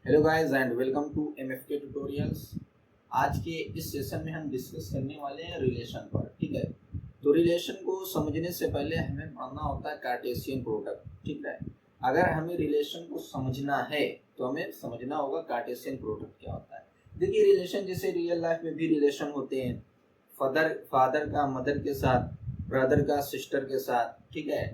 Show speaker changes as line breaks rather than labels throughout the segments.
Hello guys and welcome to MFK tutorials. आज के इस सेशन में हम डिस्कस करने वाले हैं रिलेशन पर। ठीक है, तो रिलेशन को समझने से पहले हमें पढ़ना होता है कार्टेशियन प्रोडक्ट। ठीक है, अगर हमें रिलेशन को समझना है तो हमें समझना होगा कार्टेशियन प्रोडक्ट क्या होता है। देखिए, रिलेशन जैसे रियल लाइफ में भी रिलेशन होते हैं, फादर का मदर के साथ, ब्रदर का सिस्टर के साथ, ठीक है,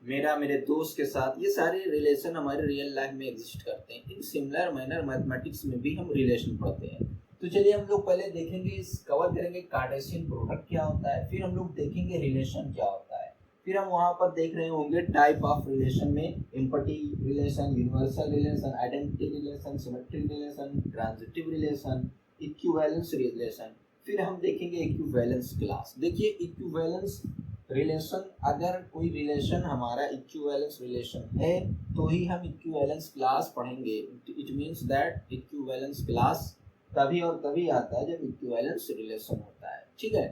मेरा मेरे दोस्त के साथ, ये सारे रिलेशन हमारे रियल लाइफ में एग्जिस्ट करते हैं। इन सिमिलर मैनर मैथमेटिक्स में भी हम रिलेशन पढ़ते हैं। तो चलिए हम लोग पहले देखेंगे, इस कवर करेंगे कार्टेशियन प्रोडक्ट क्या होता है, फिर हम लोग देखेंगे रिलेशन क्या होता है, फिर हम वहाँ पर देख रहे होंगे टाइप ऑफ रिलेशन में empty relation, universal relation, identity relation, symmetric relation, transitive relation, equivalence relation. फिर हम देखेंगे इक्विवेलेंस क्लास। देखिए, इक्विवेलेंस रिलेशन, अगर कोई रिलेशन हमारा इक्विवेलेंस रिलेशन है तो ही हम इक्विवेलेंस क्लास पढ़ेंगे। It means that equivalence class तभी और तभी आता है जब इक्विवेलेंस रिलेशन होता है। ठीक है,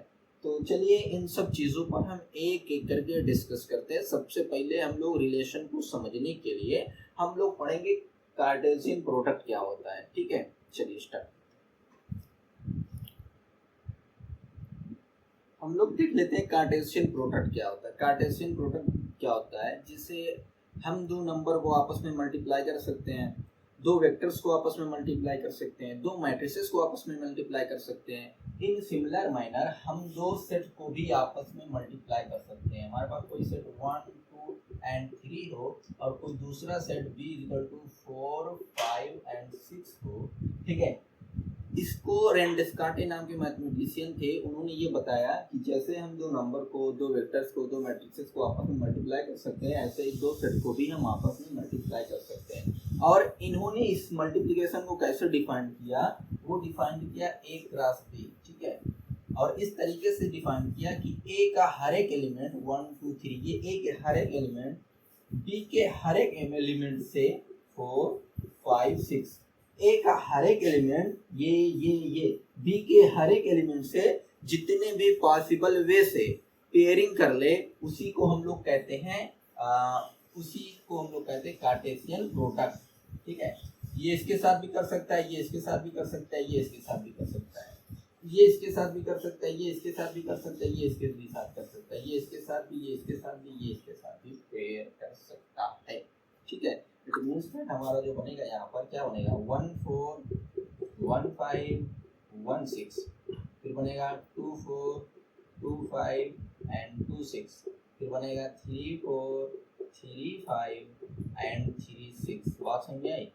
तो चलिए इन सब चीज़ों पर हम एक एक करके डिस्कस करते हैं। सबसे पहले हम लोग रिलेशन को समझने के लिए हम लोग पढ़ेंगे कार्टेशियन प्रोडक्ट क्या होता है। ठीक है, चलिए स्टार्ट। हम लोग देख लेते हैं कार्टेशियन प्रोडक्ट क्या होता है। कार्टेशियन प्रोडक्ट क्या होता है, जिसे हम दो नंबर को आपस में मल्टीप्लाई कर सकते हैं, दो वेक्टर्स को आपस में मल्टीप्लाई कर सकते हैं, दो मैट्रिसेस को आपस में मल्टीप्लाई कर सकते हैं। इन सिमिलर मैनर हम दो सेट को भी आपस में मल्टीप्लाई कर सकते हैं। हमारे पास कोई सेट 1, 2 एंड 3 हो और कोई दूसरा set b equal to 4, 5 and 6 हो। ठीक है, इसको रेन-डिस्कार्टे नाम के मैथमेटिशियन थे, उन्होंने ये बताया कि जैसे हम दो नंबर को, दो वेक्टर्स को, दो मैट्रिसेस को आपस में मल्टीप्लाई कर सकते हैं, ऐसे ही दो सेट को भी हम आपस में मल्टीप्लाई कर सकते हैं। और इन्होंने इस मल्टीप्लिकेशन को कैसे डिफाइन किया, वो डिफाइन किया a क्रॉस b। ठीक है, और इस तरीके से डिफाइन किया कि a का हर एक एलिमेंट 1, 2, 3, ये a के हर एक एलिमेंट b के हर एक एलिमेंट से 4, 5, 6, ए का हर एक एलिमेंट ये बी के हर एक एलिमेंट से जितने भी पॉसिबल वे से पेयरिंग कर ले, उसी को हम लोग कहते हैं कार्टेशियन प्रोडक्ट। ठीक है, ये इसके साथ भी कर सकता है, ये इसके साथ भी कर सकता है, ये इसके साथ भी कर सकता है, ये इसके साथ भी कर सकता है, ये इसके साथ भी कर सकता है, ये इसके भी साथ कर सकता है, ये इसके साथ भी, ये इसके साथ भी, ये इसके साथ भी पेयर कर सकता है। ठीक है, इट मीन्स दैट हमारा जो बनेगा यहाँ पर क्या बनेगा, 1, 4, 1, 5, 1, 6, फिर बनेगा 2, 4, 2, 5 एंड 2, 6, फिर बनेगा 3, 4, 3, 5 एंड 3, 6। बात समझ में आई?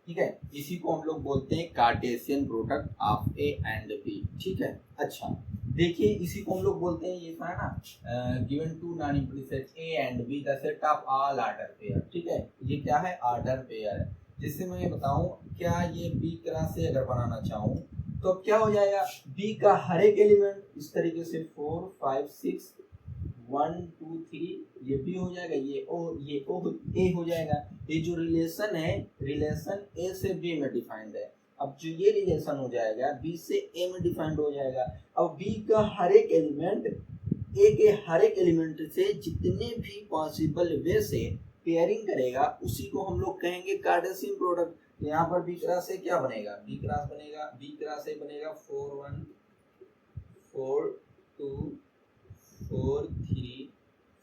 ठीक है, इसी को हम लोग बोलते हैं Cartesian product of A and B. ठीक है, अच्छा देखिए, इसी को हम लोग बोलते हैं, ये था ना, given to non implicit A and B the set of all order pair. ठीक है, ये क्या है, ऑर्डर पेयर है। जिससे मैं बताऊं, क्या ये बी क्लास से अगर बनाना चाहूं तो क्या हो जाएगा, बी का हर एक एलिमेंट इस तरीके से 4, 5, 6, 1, 2, 3, ये बी हो जाएगा, ये ओ ए हो जाएगा। ये जो रिलेशन है, रिलेशन ए से बी में डिफाइंड है। अब जो ये रिलेशन हो जाएगा बी से ए में डिफाइंड हो जाएगा। अब बी का हर एक एलिमेंट ए के हर एक एलिमेंट से जितने भी पॉसिबल वे से पेयरिंग करेगा, उसी को हम लोग कहेंगे कार्टेशियन प्रोडक्ट। यहाँ पर बी क्रॉस से क्या बनेगा, बी क्रॉस बनेगा, बी क्रॉस से बनेगा 4, 1, 4, 2, 4, 3,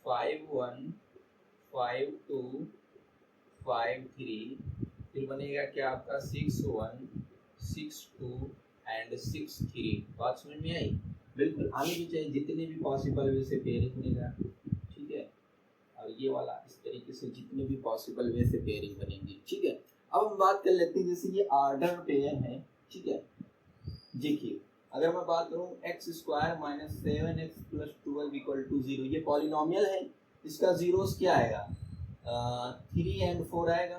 5, 1, 5, 2, 5, 3, फिर बनेगा क्या आपका 6, 1, 6, 2 एंड 6, 3। बात समझ में आई? बिल्कुल आनी भी चाहिए, जितने भी पॉसिबल वे से पेयरिंग बनेगा। ठीक है, और ये वाला इस तरीके से जितने भी पॉसिबल वे से पेयरिंग बनेंगी। ठीक है, अब हम बात कर लेते हैं, जैसे ये ऑर्डर पेयर है। ठीक है, देखिए अगर मैं बात करूँ x square minus 7x plus 12 equal to 0, ये पॉलिनोमियल है, इसका जीरोस क्या आएगा, 3 एंड 4 आएगा।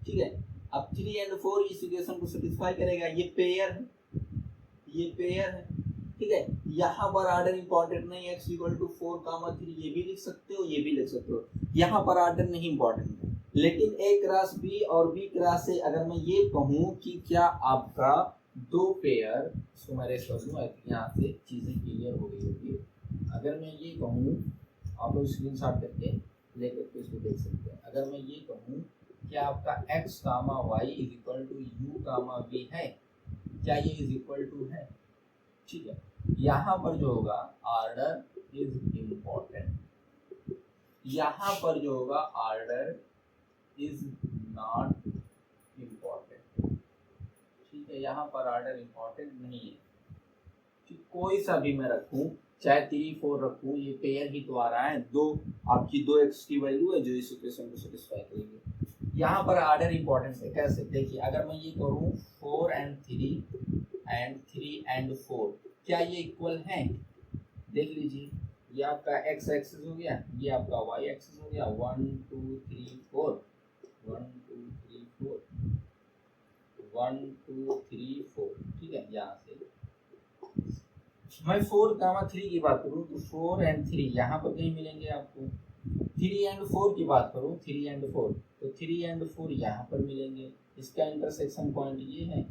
ठीक है, अब 3 एंड 4 इस इक्वेशन को सेटिस्फाई करेगा, ये पेयर है, ये पेयर है। ठीक है, यहाँ पर ऑर्डर इंपॉर्टेंट नहीं है, x इक्वल टू 4, 3 ये भी लिख सकते हो, ये भी लिख सकते हो, यहाँ पर ऑर्डर नहीं इंपॉर्टेंट है। लेकिन a क्रॉस b और b क्रॉस से अगर मैं ये कहूँ कि क्या आपका दो पेयर, इसको मैं रेस कर दूँ, यहाँ से चीज़ें क्लियर हो गई होगी। अगर मैं ये कहूँ, आप लोग स्क्रीन शॉट करके लेकर के इसको देख सकते हैं। अगर मैं ये कहूँ क्या आपका x comma y is equal to u comma v है? क्या ये इज इक्वल टू है? ठीक है, यहाँ पर जो होगा ऑर्डर इज इम्पोर्टेंट, यहाँ पर जो होगा ऑर्डर इज नॉट इम्पोर्टेंट। ठीक है, यहाँ पर ऑर्डर इम्पोर्टेंट नहीं है। कोई सा भी मैं रखूं, चाहे 3 4 रखूं, ये पेयर ही तो आ रहा है। दो आपकी 2x की वैल्यू है जो इस इक्वेशन को सेटिस्फाई करेंगे। यहाँ पर ऑर्डर इंपॉर्टेंट है। कैसे? देखिए, अगर मैं ये करूँ 4 and 3 and 4, क्या ये इक्वल हैं? देख लीजिए, ये आपका x एक्सिस हो गया, ये आपका y एक्सिस हो गया। 1 2 3 4 1 2 3 4 1 2 3 4। ठीक है, यहाँ से मैं 4 कामा 3 की बात करूँ तो 4 and 3 यहाँ पर कहीं मिलेंगे आपको। 3 and 4 की बात करूँ, 3 and 4 तो 3 and 4 यहाँ पर मिलेंगे। इसका इंटरसेक्शन पॉइंट ये है,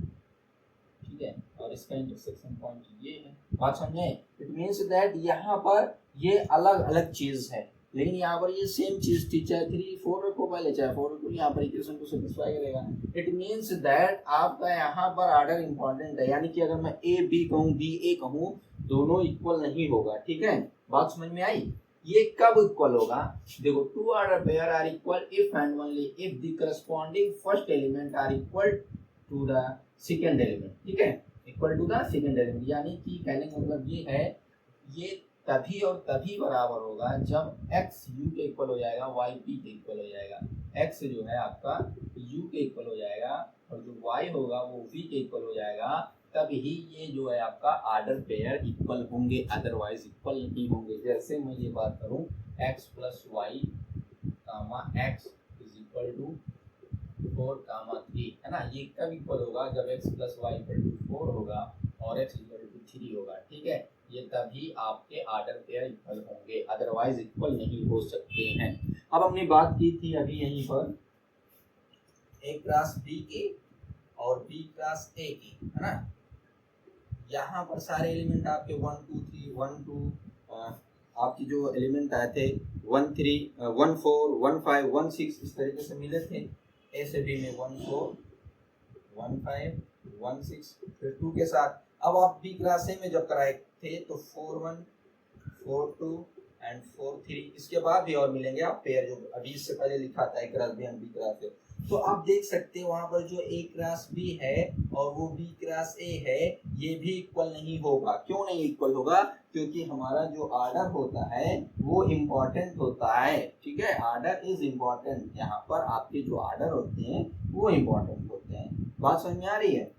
ठीक है, और इसका इंटरसेक्शन पॉइंट ये है। बात समझे? इट मीन्स दैट यहाँ पर ये अलग अलग चीज है, लेकिन यहाँ पर ये सेम चीज थी। चाहे 3 4 रखो पहले, चाहे 4 रखो, यहाँ पर इक्वेशन को सेटिस्फाई करेगा। इट मीन्स दैट आपका यहाँ पर ऑर्डर इंपॉर्टेंट है, यानी कि अगर मैं ए बी कहूँ, बी ए कहूँ, दोनों इक्वल नहीं होगा। ठीक है, बात समझ में आई? ये कब इक्वल होगा? देखो, two order pair are equal if and only if the corresponding first element are equal to the second element. ठीक है, equal to the second element, यानी कि कहने का मतलब ये है, ये तभी और तभी बराबर होगा जब x u के इक्वल हो जाएगा, y p के इक्वल हो जाएगा। x जो है आपका u के इक्वल हो जाएगा और जो y होगा वो v के इक्वल हो जाएगा, तभी ये जो है आपका ऑर्डर पेयर इक्वल होंगे, अदरवाइज इक्वल नहीं होंगे। जैसे मैं ये बात करूं x plus y comma x is equal to 4 comma 3, है ना? ये कब इक्वल होगा? जब x plus y equal to 4 होगा और x इक्वल टू 3 होगा। ठीक है, ये तभी आपके ऑर्डर पेयर इक्वल होंगे, अदरवाइज इक्वल नहीं हो सकते हैं। अब हमने बात की थी अभी यहीं पर a क्रॉस b की और b क्रॉस a की, है ना? यहाँ पर सारे एलिमेंट आपके 1 2 3 1 2 आपकी जो एलिमेंट आए थे 1 3 1 4 1 5 1 6 इस तरीके से मिले थे। ए से बी में 1 4 1 5 1 6 फिर 2 के साथ। अब आप बी क्लास ए में जब कराए थे तो 4 1 4 2 एंड 4 3, इसके बाद भी और मिलेंगे आप पेयर जो अभी इससे पहले लिखा था, A cross B and B cross A. तो आप देख सकते हैं वहां पर जो ए क्रॉस बी है और वो बी क्रॉस ए है, ये भी इक्वल नहीं होगा। क्यों नहीं इक्वल होगा? क्योंकि हमारा जो ऑर्डर होता है वो इम्पोर्टेंट होता है। ठीक है, ऑर्डर इज इम्पोर्टेंट। यहाँ पर आपके जो ऑर्डर होते हैं वो इम्पोर्टेंट होते हैं। बात समझ में आ रही है?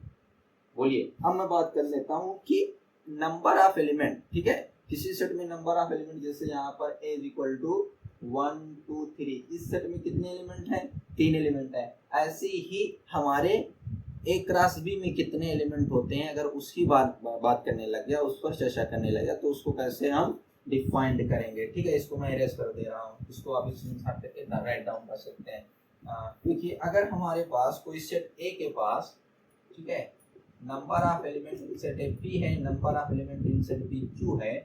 बोलिए। अब मैं बात कर लेता हूँ कि नंबर ऑफ एलिमेंट। ठीक है, किसी सेट में नंबर ऑफ एलिमेंट, जैसे यहाँ पर ए इज इक्वल टू 1 2 3, इस सेट में कितने एलिमेंट हैं? 3 एलिमेंट है। ऐसे ही हमारे ए क्रॉस बी में कितने एलिमेंट होते हैं, अगर उसकी बात करने लग गया, उस पर चर्चा करने लग गया, तो उसको कैसे हम डिफाइंड करेंगे। ठीक है, इसको मैं इरेज कर दे रहा हूँ, इसको आप इसमें राइट डाउन कर सकते हैं। क्योंकि अगर हमारे पास कोई सेट ए के पास, ठीक है, number of element in set A P है, number of element in set B Q है।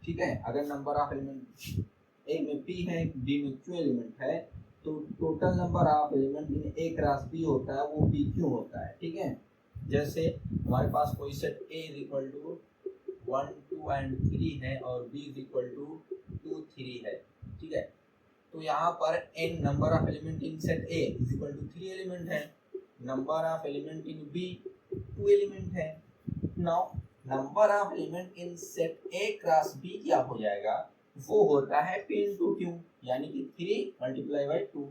ठीक है, अगर नंबर ऑफ एलिमेंट ए में पी है, बी में क्यू एलिमेंट है, तो total number of element in A cross B होता है वो बी क्यू होता है। ठीक है, जैसे हमारे पास कोई set A is equal to 1 2 and 3 है और बी इज इक्वल टू 2 3 है। ठीक है, तो यहाँ पर n number of element in set A is equal to 3 element है, number of element in B 2 element है। Now number of element in set A cross B क्या हो जाएगा? वो होता है p इंटू क्यू, यानी कि 3 मल्टीप्लाई बाई 2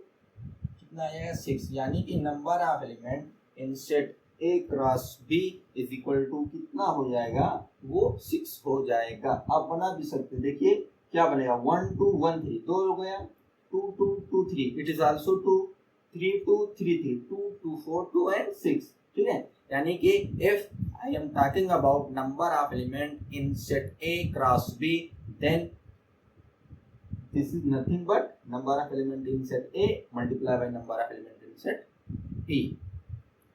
कितना आएगा? 6। यानी कि number of element in set A cross B is equal to कितना हो जाएगा? वो 6 हो जाएगा। आप बना भी सकते, देखिए क्या बनेगा? 1 2 1 3, 2 हो गया, 2 2 2 3, इट इज आल्सो 2 3 2 3 3 2 2 4 2 एंड 6। ठीक है, यानी कि if I am talking about number of element in set A cross B, then this is nothing but number of element in set A multiply by number of element in set B.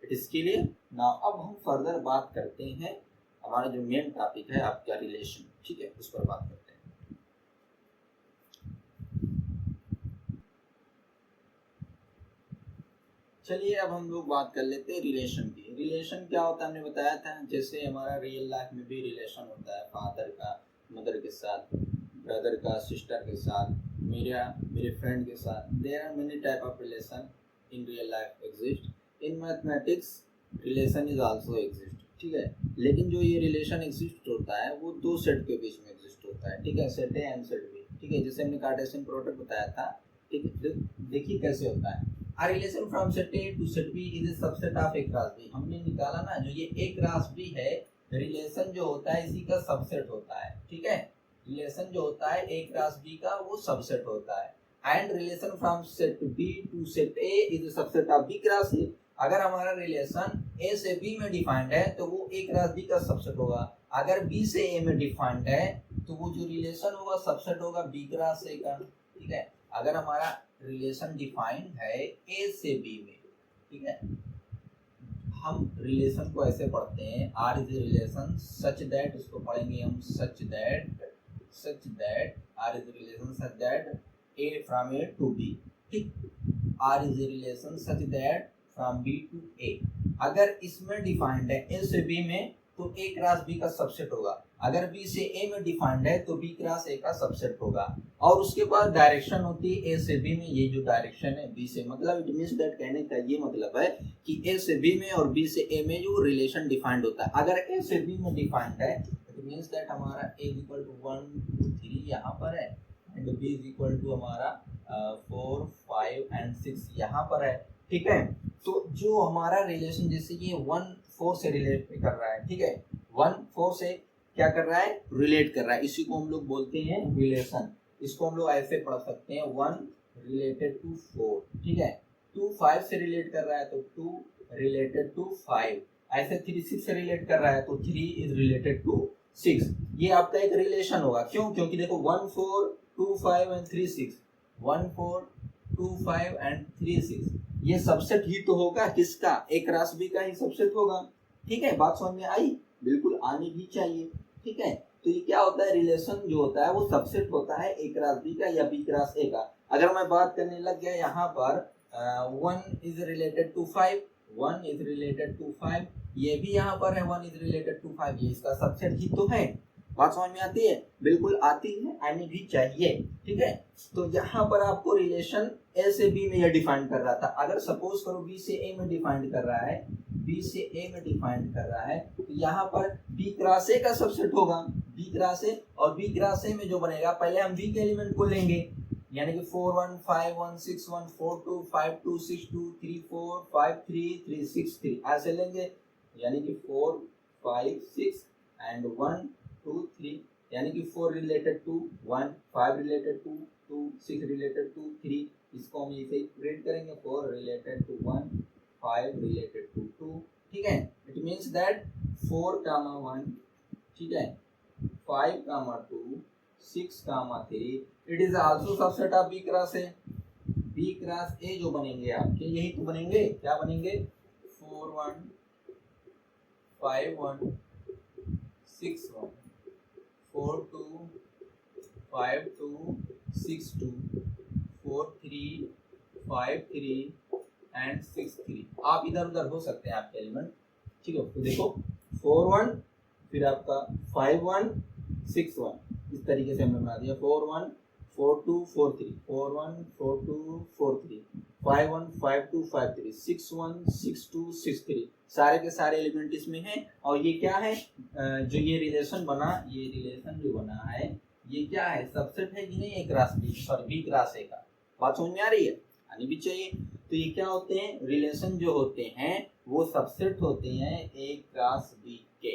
It is clear? Now अब हम further बात करते हैं, हमारा जो main topic है आपका relation. ठीक है, उस पर बात करते हैं। चलिए अब हम लोग बात कर लेते हैं रिलेशन की। रिलेशन क्या होता है हमने बताया था, जैसे हमारा रियल लाइफ में भी रिलेशन होता है, फादर का मदर के साथ, ब्रदर का सिस्टर के साथ, मेरे फ्रेंड के साथ। There are many type of relation in real life exist. In mathematics relation is also exist, ठीक है। लेकिन जो ये रिलेशन एग्जिस्ट होता है वो दो सेट के बीच में एग्जिस्ट होता है, ठीक है, set A and set B, ठीक है। जैसे हमने कार्टेशियन प्रोडक्ट बताया था, ठीक है। देखिए कैसे होता है। A relation from set A to set B is a subset of A cross B। हमने निकाला ना, जो ये A cross B है, रिलेशन जो होता है इसी का सबसेट होता है, ठीक है। रिलेशन जो होता है A cross B का वो सबसेट होता है। And relation from set B to set A is a subset of B cross A। अगर हमारा रिलेशन A से B में डिफाइंड है तो वो A cross B का सबसेट होगा। अगर B से A में डिफाइंड है तो वो जो रिलेशन होगा सबसेट होगा B cross A का, ठीक है। अगर हमारा रिलेशन डिफाइंड है ए से बी में, ठीक है, हम रिलेशन को ऐसे पढ़ते हैं, R is a relation such that, उसको पढ़ेंगे हम such that R is a relation such that A from A to B, ठीक। R is a relation such that from B to A. अगर इसमें डिफाइंड है ए से B में तो ए क्रॉस बी का सबसेट होगा। अगर बी से ए में डिफाइंड है तो बी क्रॉस ए का सबसेट होगा। और उसके बाद डायरेक्शन होती है ए से बी में, ये जो डायरेक्शन है बी से, मतलब इट मींस दैट, कहने का ये मतलब है कि ए से बी में और बी से ए में जो रिलेशन डिफाइंड होता है, अगर ए से बी में डिफाइंड है इट मींस दैट हमारा ए इज इक्वल टू 1 2 3 यहाँ पर है and B is equal to हमारा 4 5 एंड 6 यहाँ पर है, ठीक है। तो जो हमारा रिलेशन, जैसे ये 1 4 से रिलेट कर रहा है, ठीक है, 1 4 से क्या कर रहा है, रिलेट कर रहा है, इसी को हम लोग बोलते हैं रिलेशन। इसको हम लोग ऐसे पढ़ सकते हैं 1 रिलेटेड टू 4, ठीक है। 2 5 से रिलेट कर रहा है तो 2 रिलेटेड टू 5, ऐसे 3 6 से रिलेट कर रहा है तो 3 इज रिलेटेड टू 6। ये आपका एक रिलेशन होगा, क्यों? क्योंकि देखो 1 4 2 5 एंड 3 6, 1 4 2 5 एंड 3 6, ये सबसेट ही तो होगा किसका, ए क्रॉस बी का ही सबसेट होगा, ठीक है। बात समझ में आई? बिल्कुल आनी भी चाहिए, ठीक है। तो ये क्या होता है, रिलेशन जो होता है वो सबसेट होता है ए क्रॉस बी का या बी क्रॉस ए का। अगर मैं बात करने लग गया यहाँ पर 1 is related to 5, 1 is related to 5, ये भी यहाँ पर है 1 इज रिलेटेड टू 5, ये इसका सबसेट ही तो है। बात समझ में आती है? बिल्कुल आती है, आनी भी चाहिए, ठीक है। तो यहाँ पर आपको रिलेशन ए से बी में यह डिफाइन कर रहा था। अगर सपोज करो बी से ए में डिफाइन कर रहा है, बी से ए में डिफाइन कर रहा है, तो यहाँ पर बी क्रॉस ए का सबसेट होगा, बी क्रॉस ए, और बी क्रॉस ए में जो बनेगा, पहले हम बी के एलिमेंट को लेंगे, यानी कि 4 1 5 1 6 1 4 2 5 2 6 2 3 4 5 3 3 6 3, ऐसे लेंगे, यानी कि 4 5 6 एंड 1 2 3, यानी कि 4 related to 1, 5 related to 2, 6 related to 3, इसको हम इसे रीड करेंगे 4 रिलेटेड टू 1, 5 रिलेटेड टू 2, ठीक है। इट मींस दैट 4 कामा 1, ठीक है, 5 comma 2, 6 comma 3, it is also subset of B cross A. B cross A जो बनेंगे आपके, यही तो बनेंगे, क्या बनेंगे, 4 1 5 1 6 1 4 2 5 2 6 2 4 3 5 3 एंड 6 3। आप इधर उधर हो सकते हैं आपके एलिमेंट, ठीक है। तो देखो 4 1 फिर आपका 5 1 6 1, इस तरीके से हमने बना दिया, 4 1 4 2 4 3, 4 1 4 2 4 3, 5 1 5 2 5 3, 6 1 6 2 6 3, सारे के सारे एलिमेंट इसमें हैं। और ये क्या है, जो ये रिलेशन बना, ये रिलेशन जो बना है ये क्या है, सबसेट है कि नहीं, A cross B, sorry B cross A का। बात समझ में आ रही है? आनी भी चाहिए। तो ये क्या होते हैं, रिलेशन जो होते हैं वो सबसेट होते हैं ए क्रॉस बी के,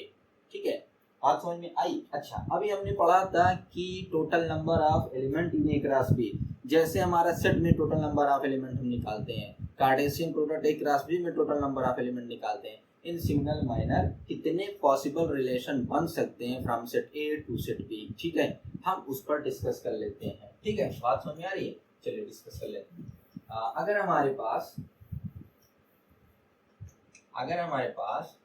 ठीक है। बात समझ में आई? अच्छा, अभी हमने पढ़ा था कि total number of element in A cross B, जैसे हमारा सेट में टोटल नंबर ऑफ एलिमेंट हम निकालते हैं, Cartesian product A cross B में टोटल नंबर ऑफ एलिमेंट निकालते हैं। इन सिमिलर माइनर कितने पॉसिबल रिलेशन बन सकते हैं from set A to set B, ठीक है, हम उस पर डिस्कस कर लेते हैं, ठीक है। बात समझ में आ रही है? चलिए डिस्कस कर लेते हैं। अगर हमारे पास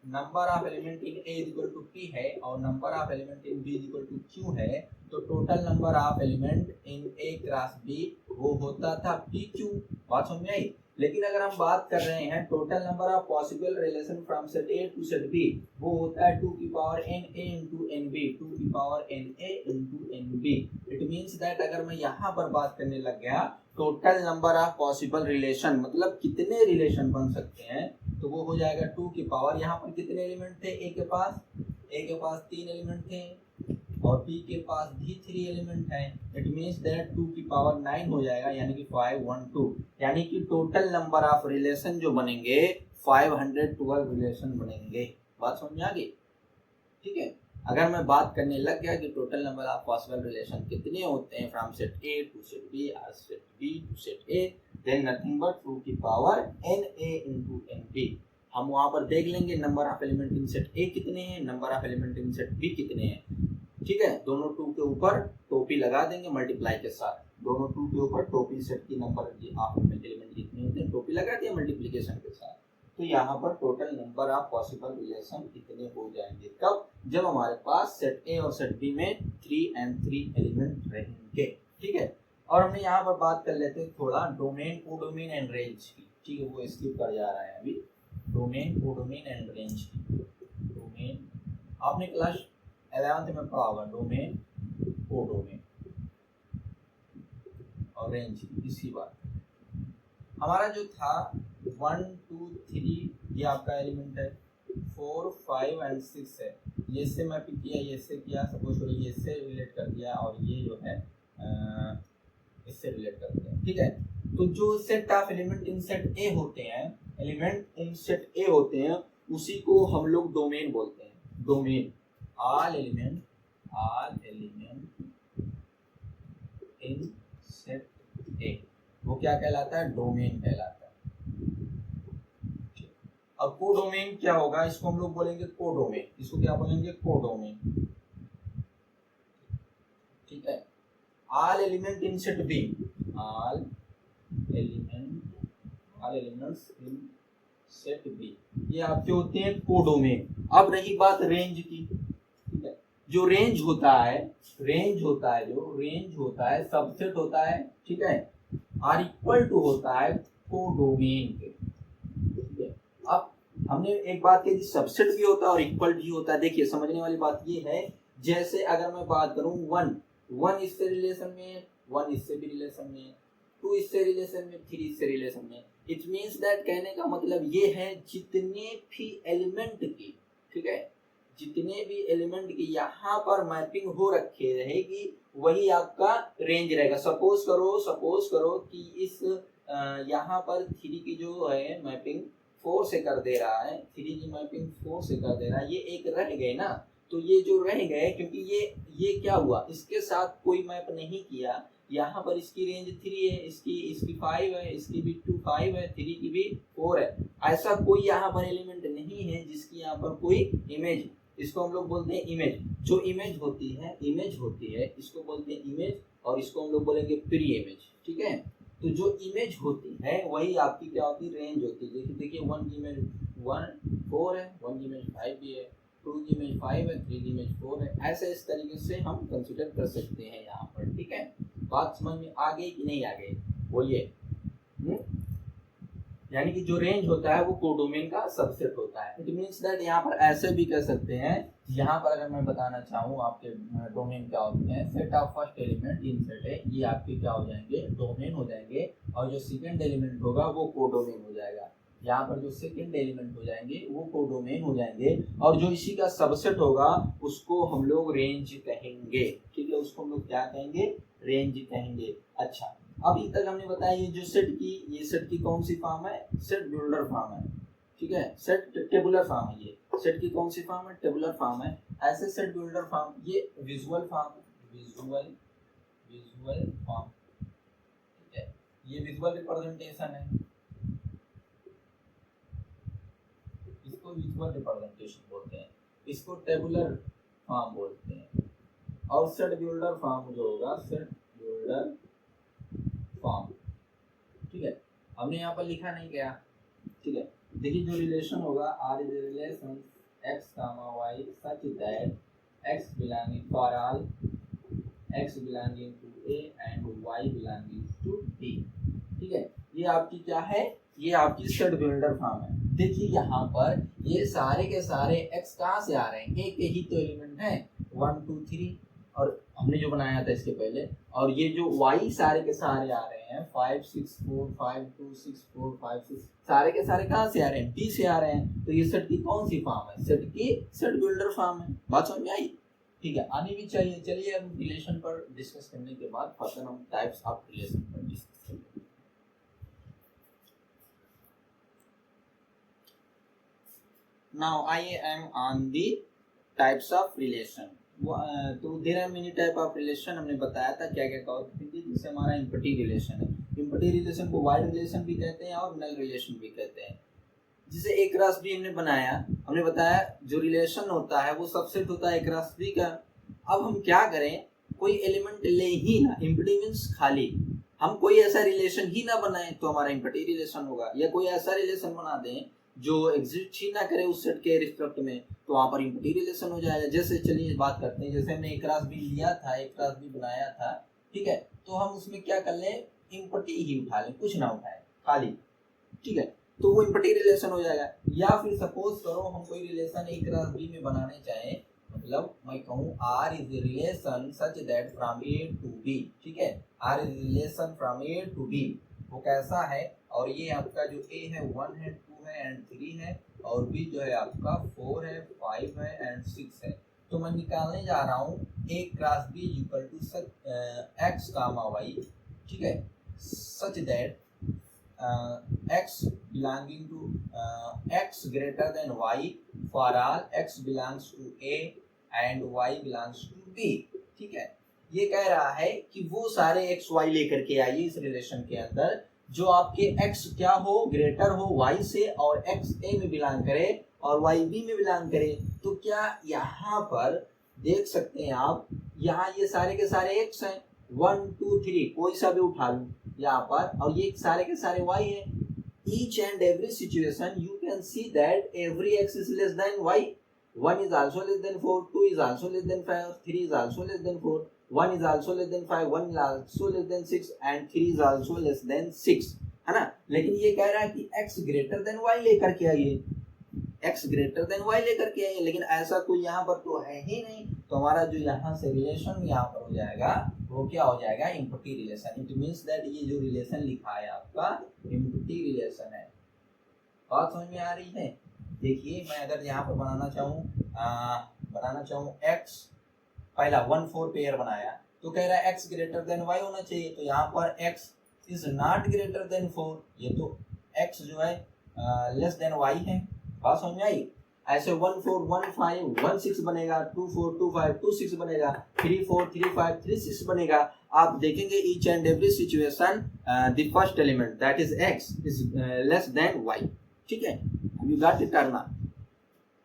number of element in A equal to P है और number of element in B equal to Q है, तो total number of element in A cross B वो होता था पी क्यू। बात समझ में आई? लेकिन अगर हम बात कर रहे हैं total number of possible relation from set A to set B, वो होता है 2 की power n a into N B, 2 की power n a into N B. It means that अगर मैं यहाँ पर बात करने लग गया total number of possible relation, मतलब कितने रिलेशन बन सकते हैं, तो वो हो जाएगा 2 की पावर, यहाँ पर कितने एलिमेंट थे, ए के पास 3 एलिमेंट थे और बी के पास भी 3 एलिमेंट है। इट मीन्स दैट 2 की पावर 9 हो जाएगा, यानी कि 512, यानी कि टोटल नंबर ऑफ रिलेशन जो बनेंगे 512 रिलेशन बनेंगे। बात समझ में आ गई? ठीक है। अगर मैं बात करने लग गया कि total number of possible relation कितने होते हैं from set A to set B और set B to set A, then nothing but 2 की power n a into N B. हम वहां पर देख लेंगे number of element in set A कितने हैं, number of element in set B कितने हैं। ठीक है, दोनों 2 के ऊपर टोपी लगा देंगे मल्टीप्लाई के साथ, दोनों 2 के ऊपर टोपी सेट की नंबर ऑफ एलिमेंट जितने होते हैं टोपी लगा दिया मल्टीप्लिकेशन के साथ। तो यहाँ पर total number of possible relation कितने हो जाएंगे, कब, जब हमारे पास सेट ए और सेट बी में 3 and 3 एलिमेंट रहेंगे। ठीक है, और हमने यहाँ पर बात कर लेते हैं थोड़ा डोमेन, कोडोमेन एंड रेंज की। ठीक है, वो स्किप कर जा रहा है अभी। डोमेन, कोडोमेन एंड रेंज की। डोमेन आपने क्लास 11th में पढ़ा होगा, डोमेन, कोडोमेन और रेंज की। इसकी बात हमारा जो था 1 2 3 ये आपका एलिमेंट है, 4 5 एंड 6 है। ये से मैपिंग किया, ये से किया, सपोज करो ये से रिलेट कर दिया और ये जो है इससे रिलेट कर दिया। ठीक है, तो जो set of element in set ए होते हैं, एलिमेंट इन सेट ए होते हैं, उसी को हम लोग डोमेन बोलते हैं। Domain, all element in set ए, वो क्या कहलाता है, डोमेन कहलाता है। अब कोडोमेन क्या होगा, इसको हम लोग बोलेंगे कोडोमेन, इसको क्या बोलेंगे, कोडोमेन। ठीक है, all element in set B, all elements in set B, ये आपके होते हैं कोडोमेन। अब रही बात रेंज की। ठीक है, जो रेंज होता है सबसेट होता है, ठीक है, आर इक्वल टू होता है कोडोमेन के। ठीक है, अब हमने एक बात कही, सबसेट भी होता है और इक्वल भी होता है। देखिए समझने वाली बात ये है, जैसे अगर मैं बात करूं 1 इससे रिलेशन में, 1 इससे भी रिलेशन में, 2 इससे रिलेशन में, 3 इससे रिलेशन में। इट मीन्स दैट कहने का मतलब ये है जितने भी एलिमेंट की, ठीक है, जितने भी एलिमेंट की यहाँ पर मैपिंग हो रखी रहेगी वही आपका रेंज रहेगा। सपोज करो कि इस यहाँ पर 3 की जो है मैपिंग 4 से कर दे रहा है, 3 की मैपिंग 4 से कर दे रहा है, ये एक रह गए ना, तो ये जो रह गए, क्योंकि ये क्या हुआ, इसके साथ कोई मैप नहीं किया, यहाँ पर इसकी रेंज 3 है, इसकी 5 है, इसकी भी 2 5 है, 3 की भी 4 है। ऐसा कोई यहाँ पर एलिमेंट नहीं है जिसकी यहाँ पर कोई इमेज, इसको हम लोग बोलते हैं इमेज। जो इमेज होती है इसको बोलते हैं इमेज, और इसको हम लोग बोलेंगे प्री इमेज। ठीक है, तो जो इमेज होती है वही आपकी क्या होती है, रेंज होती है। देखिए 1 की इमेज 1 4 है, 1 की इमेज 5 भी है, 2 की इमेज 5 है, 3 की इमेज 4 है। ऐसे इस तरीके से हम कंसीडर कर सकते हैं यहाँ पर। ठीक है, बात समझ में आ गई कि नहीं आ गई, बोलिए। यानी कि जो रेंज होता है वो कोडोमेन का सबसेट होता है। इट मीन्स दैट यहाँ पर ऐसे भी कह सकते हैं, यहाँ पर अगर मैं बताना चाहूँ आपके डोमेन क्या होते हैं, set of first element in set है, ये आपके क्या हो जाएंगे, डोमेन हो जाएंगे, और जो सेकंड एलिमेंट होगा वो कोडोमेन हो जाएगा। यहाँ पर जो सेकंड एलिमेंट हो जाएंगे वो कोडोमेन हो जाएंगे, और जो इसी का सबसेट होगा उसको हम लोग रेंज कहेंगे। ठीक है, उसको हम लोग क्या कहेंगे, रेंज कहेंगे। अच्छा, अभी तक हमने बताया ये जो सेट की कौन सी फॉर्म है, सेट बिल्डर फॉर्म है। ठीक है, सेट टेबुलर फॉर्म है, ये सेट की कौन सी फॉर्म है, टेबुलर फॉर्म है। ऐसे सेट बिल्डर फॉर्म, ये विजुअल फॉर्म, विजुअल फॉर्म। ठीक है, ये विजुअल रिप्रेजेंटेशन है, इसको विजुअल रिप्रेजेंटेशन बोलते हैं, इसको टेबुलर फॉर्म बोलते हैं। और सेट बिल्डर फॉर्म जो होगा, सेट बिल्डर फॉर्म। ठीक है, हमने यहाँ पर लिखा नहीं गया। ठीक है, देखिए जो रिलेशन होगा, R is relation x, y such that x belonging for all x belonging to a and y belonging to b। ठीक है, ये आपकी क्या है, ये आपकी सेट बिल्डर फॉर्म है। देखिए यहाँ पर ये सारे के सारे x कहाँ से आ रहे हैं, एक ही तो एलिमेंट है 1 2 3 और हमने जो बनाया था इसके पहले, और ये जो y सारे के सारे आ रहे हैं 5 6 4 5 2 6 4 5 6, सारे के सारे कहाँ से आ रहे हैं, B से आ रहे हैं। तो ये सेट की कौन सी फॉर्म है, सेट की सेट बिल्डर फॉर्म है। बात समझ में आई? ठीक है, आनी भी चाहिए। चलिए अब रिलेशन पर डिस्कस करने के बाद फर्दर हम टाइप्स ऑफ रिलेशन पर डिस्कस करेंगे। Now I am on the types of relation. तो there are many type of relation, हमने बताया था क्या क्या कहते हैं, जिससे हमारा इम्पटी रिलेशन है। इम्पटी रिलेशन को वाइड रिलेशन भी कहते हैं और नल रिलेशन भी कहते हैं। जिसे एक क्रॉस बी हमने बनाया, हमने बताया जो रिलेशन होता है वो सबसेट होता है एक क्रॉस बी का। अब हम क्या करें, कोई एलिमेंट ले ही ना, इम्पटी मींस खाली, हम कोई ऐसा रिलेशन ही ना बनाए तो हमारा इम्पटी रिलेशन होगा, या कोई ऐसा रिलेशन बना दें जो एग्जिस्ट ही ना करे उस सेट के रिस्पेक्ट में, तो वहां पर इम्पटी रिलेशन हो जाएगा। जैसे चलिए बात करते हैं, जैसे हमने एक क्रॉस बी लिया था, एक क्रॉस बी बनाया था, ठीक है, तो हम उसमें क्या कर लें, इम्पटी ही उठा लें, कुछ ना उठाए खाली, ठीक है, तो वो इम्पटी रिलेशन हो जाएगा। या फिर सपोज करो हम कोई रिलेशन एक क्रॉस बी में बनाने चाहें, मतलब मैं कहूँ R is relation such that from A to B, ठीक है, R is relation from A to B, वो कैसा है, और ये आपका जो A है 1 है 2 है एंड 3 है, और B जो है आपका 4 है 5 है एंड 6 है। तो मैं निकालने जा रहा हूँ A cross B equal to X comma Y, ठीक है, such that x belonging to x greater than y for all x belongs to A and y belongs to B, ठीक है। ये कह रहा है कि वो सारे x y लेकर के आइए इस रिलेशन के अंदर जो आपके x क्या हो, ग्रेटर हो y से, और x A में बिलोंग करे और y B में बिलोंग करे। तो क्या यहाँ पर देख सकते हैं आप, यहाँ ये सारे के सारे x हैं, 1 2 3 कोई सा भी उठा लूं यहाँ पर, और ये सारे के सारे y है। Each and every situation you can see that every x is less than y, 1 is also less than 4, 2 is also less than 5, 3 is also less than 4, 1 is also less than 5, 1 is also less than 6 and 3 is also less than 6, है ना। लेकिन ये कह रहा है कि x greater than y लेकर के आइए, x greater than y लेकर के आइए, लेकिन ऐसा कोई यहाँ पर तो है ही नहीं। तो हमारा जो यहाँ से रिलेशन यहाँ पर हो जाएगा वो क्या हो जाएगा, empty relation. It means that ये जो रिलेशन लिखा है आपका इम्पटी रिलेशन है। बात समझ में आ रही है? देखिए मैं अगर यहाँ पर बनाना चाहूँ x, पहला 1 4 पेयर बनाया, तो कह रहा है x ग्रेटर देन y होना चाहिए, तो यहाँ पर x is not greater than 4, ये तो x जो है लेस देन y है। बात समझ में आई? ऐसे 1 4 1 5 1 6 बनेगा, 2 4 2 5 2 6 बनेगा, 3 4 3 5 3 6 बनेगा। आप देखेंगे each and every situation the first element that is x is less than y, ठीक है। यू गॉट इट और not?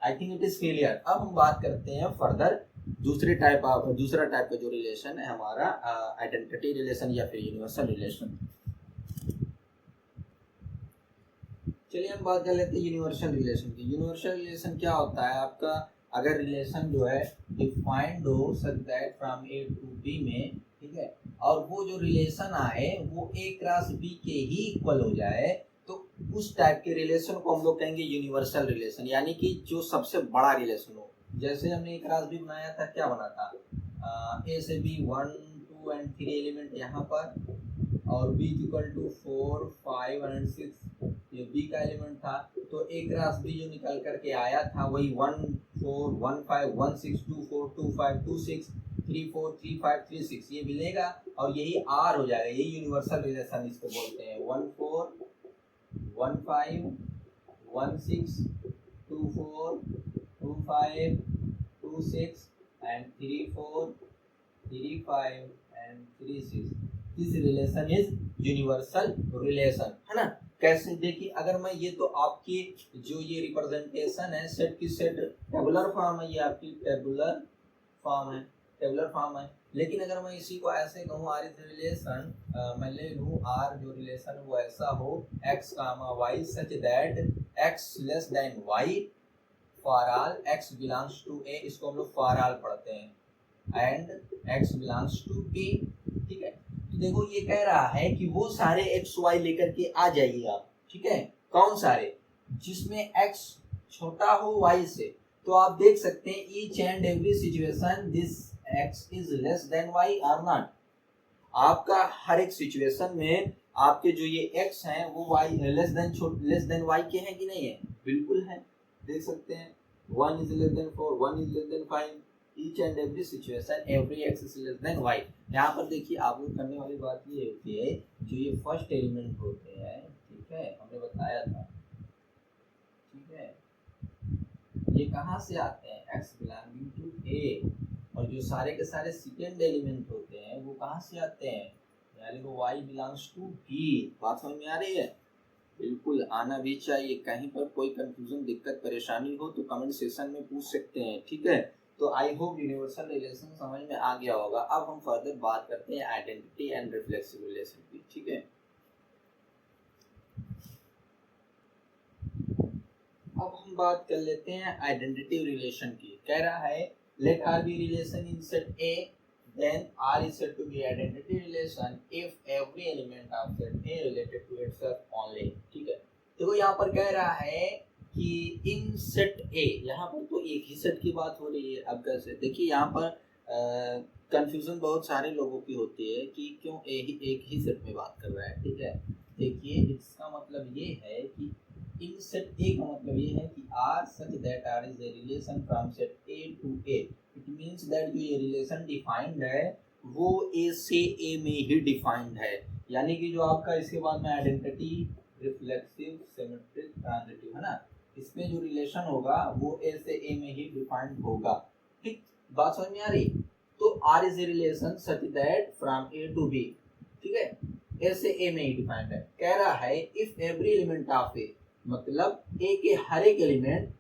I think it is clear. अब हम बात करते हैं फर्दर दूसरा टाइप का जो रिलेशन है हमारा आइडेंटिटी रिलेशन या फिर यूनिवर्सल रिलेशन। चलिए हम बात कर लेते हैं यूनिवर्सल रिलेशन की। यूनिवर्सल रिलेशन क्या होता है आपका, अगर रिलेशन जो है डिफाइंड हो such that from A to B में, ठीक है, और वो जो रिलेशन आए वो A क्रॉस B के ही इक्वल हो जाए, तो उस टाइप के रिलेशन को हम लोग कहेंगे यूनिवर्सल रिलेशन, यानी कि जो सबसे बड़ा रिलेशन हो। जैसे हमने A क्रॉस B बनाया था, क्या बना था, A से B 1 2 एंड 3 एलिमेंट यहाँ पर, और B इक्वल टू 4 5 एंड 6 ये B का एलिमेंट था। तो A क्रॉस B जो निकल करके आया था वही 1 4 1 5 1 6 2 4 2 5 2 6 3 4 3 5 3 6 ये मिलेगा, और यही R हो जाएगा। यही यूनिवर्सल रिलेशन इसको बोलते हैं। 1 4 1 5 1 6 2 4 2 5 2 6 and 3 4 3 5 and 3 6। This relation is universal relation, है ना। कैसे, देखिए अगर मैं ये तो आपकी जो ये रिप्रेजेंटेशन है सेट की सेट टेबुलर फॉर्म है, ये आपकी टेबुलर फॉर्म है। लेकिन अगर मैं इसी को ऐसे कहूँ आर इज रिलेशन, मैं ले लूँ आर जो रिलेशन वो ऐसा हो x comma y such that x less than y for all x belongs to A, इसको हम लोग फॉर ऑल पढ़ते हैं, and x belongs to B, ठीक है। तो देखो ये कह रहा है कि वो सारे x y लेकर के आ जाइए आप, ठीक है, कौन सारे, जिसमें x छोटा हो y से। तो आप देख सकते हैं each and every situation this x is less than y or not. आपका हर एक सिचुएशन में आपके जो ये x हैं वो y लेस देन y के हैं कि नहीं है, बिल्कुल है। देख सकते हैं 1 is less than 4, 1 is less than 5, each and every situation every x is less than y। यहाँ पर देखिए आप लोग करने वाली बात ये होती है, जो ये फर्स्ट एलिमेंट होते हैं, ठीक है, हमने बताया था, ठीक है, ये कहाँ से आते हैं, x बिलोंगिंग टू a, और जो सारे के सारे सेकेंड एलिमेंट होते हैं वो कहाँ से आते हैं, यानी वो y बिलोंग्स टू b। बात समझ में आ रही है, बिल्कुल आना भी चाहिए। कहीं पर कोई कंफ्यूजन दिक्कत परेशानी हो तो कमेंट सेक्शन में पूछ सकते हैं, ठीक है। तो आई होप यूनिवर्सल रिलेशन समझ में आ गया होगा। अब हम फर्दर बात करते हैं आइडेंटिटी एंड रिफ्लेक्सिव रिलेशन की, ठीक है। अब हम बात कर लेते हैं आइडेंटिटी रिलेशन की। कह रहा है let R be relation in set A, then R is said to be identity relation if every element of set A related to itself only, ठीक है। देखो यहाँ पर कह रहा है कि इन सेट A, यहाँ पर तो एक ही सेट की बात हो रही है। अब कैसे, देखिए यहाँ पर कंफ्यूजन बहुत सारे लोगों की होती है कि क्यों एक ही सेट में बात कर रहा है, ठीक है। देखिए इसका मतलब ये है कि इन सेट A का मतलब ये है कि R such that R is a relation from set A to A। It means that जो ये रिलेशन डिफाइंड है वो ए से ए में ही डिफाइंड है, यानी कि जो आपका इसके बाद में आइडेंटिटी, रिफ्लेक्सिव, सिमेट्रिक, ट्रांजिटिव है ना, इसमें जो रिलेशन होगा वो ए से ए में ही डिफाइंड होगा, ठीक। बात समझ में आ रही। तो R is a relation such that from A to B, ठीक है, ए से ए में ही डिफाइंड है। कह रहा है इफ एवरी एलिमेंट ऑफ ए, मतलब ए के हर एक एलिमेंट,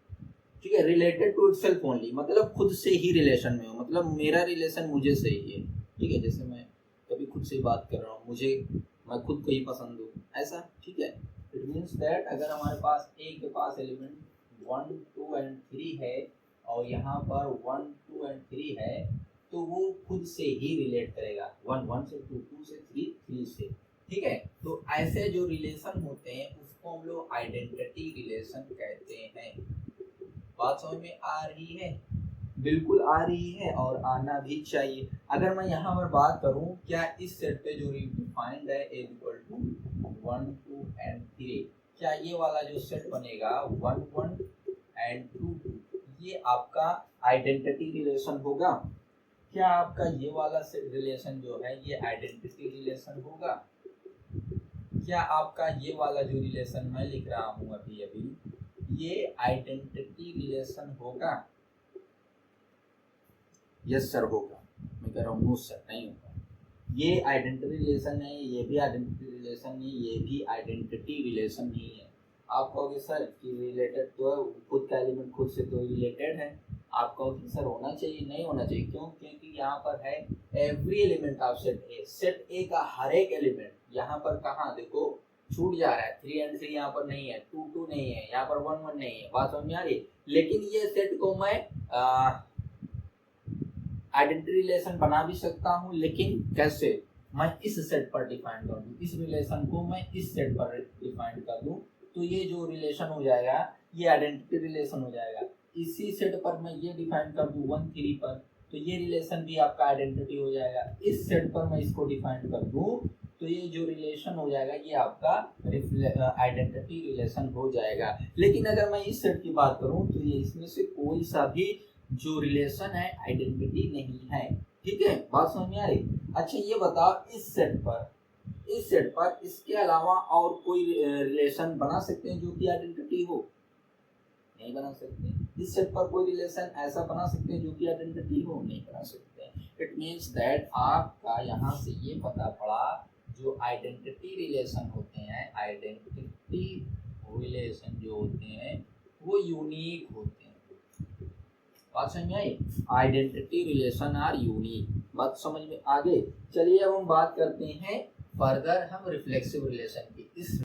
ठीक है, रिलेटेड टू इटसेल्फ ओनली, मतलब खुद से ही रिलेशन में हो, मतलब मेरा रिलेशन मुझे से ही है, ठीक है। जैसे मैं कभी खुद से ही बात कर रहा हूँ, मैं खुद को ही पसंद हूँ, ऐसा, ठीक है। इट मीन्स दैट अगर हमारे पास ए के पास एलिमेंट 1, 2 एंड 3 है और यहाँ पर 1, 2 एंड 3 है, तो वो खुद से ही रिलेट करेगा, 1 से, 2 से, 3 से, ठीक है। तो ऐसे जो रिलेशन होते हैं उसको हम लोग आइडेंटिटी रिलेशन कहते हैं। बात समझ में आ रही है, बिल्कुल आ रही है और आना भी चाहिए। अगर मैं यहाँ पर बात करूँ, क्या इस सेट पे जो डिफाइंड है A इक्वल टू 1, 2 एंड 3, क्या ये वाला जो सेट बनेगा 1, 1 एंड 2, 2, ये आपका आइडेंटिटी रिलेशन होगा? क्या आपका ये वाला रिलेशन जो है ये आइडेंटिटी रिलेशन होगा? क्या आपका ये वाला जो रिलेशन मैं लिख रहा हूँ अभी अभी, ये आइडेंटिटी रिलेशन होगा? यस सर होगा। मैं कह रहा हूँ नो सर नहीं होगा। ये आइडेंटिटी रिलेशन है, ये भी आइडेंटिटी रिलेशन नहीं, ये भी आइडेंटिटी रिलेशन नहीं है। आप कहोगे सर कि रिलेटेड तो है, खुद का एलिमेंट खुद से तो रिलेटेड है। आप कहोगे सर होना चाहिए, नहीं होना चाहिए। क्यों? क्योंकि यहाँ पर है every element of set A, set ए का हर एक एलिमेंट। यहाँ पर कहाँ देखो छूट जा रहा है, 3 एंड 3 यहाँ पर नहीं है, 2, 2 नहीं है, यहाँ पर 1, 1 नहीं है। बात समझ में आ रही? लेकिन ये सेट को मैं आइडेंटिटी रिलेशन बना भी सकता हूँ, लेकिन कैसे? मैं इस सेट पर डिफाइन कर दूँ, इस रिलेशन को मैं इस सेट पर डिफाइन कर दूँ, तो ये जो रिलेशन हो जाएगा ये आइडेंटिटी रिलेशन हो जाएगा। इसी सेट पर मैं ये डिफाइन कर दूँ 1, 3 पर, तो ये रिलेशन भी आपका आइडेंटिटी हो जाएगा। इस सेट पर मैं इसको डिफाइन कर दूँ तो ये जो रिलेशन हो जाएगा ये आपका आइडेंटिटी रिलेशन हो जाएगा। लेकिन अगर मैं इस सेट की बात करूँ तो ये इसमें से कोई सा भी जो रिलेशन है आइडेंटिटी नहीं है। ठीक है, बात समझ में आ रही? अच्छा ये बताओ इस सेट पर इसके अलावा और कोई रिलेशन बना सकते हैं जो कि आइडेंटिटी हो? नहीं बना सकते। इस सेट पर कोई रिलेशन ऐसा बना सकते हैं जो कि आइडेंटिटी हो? नहीं बना सकते। इट मीन्स दैट आपका यहाँ से ये पता पड़ा जो आइडेंटिटी रिलेशन होते हैं, आइडेंटिटी रिलेशन जो होते हैं वो यूनिक होते हैं। बात समझ में आई? Identity relation are unique. बात समझ में आ गई? चलिए अब हम बात करते हैं फर्दर हम रिफ्लेक्सिव रिलेशन की। इस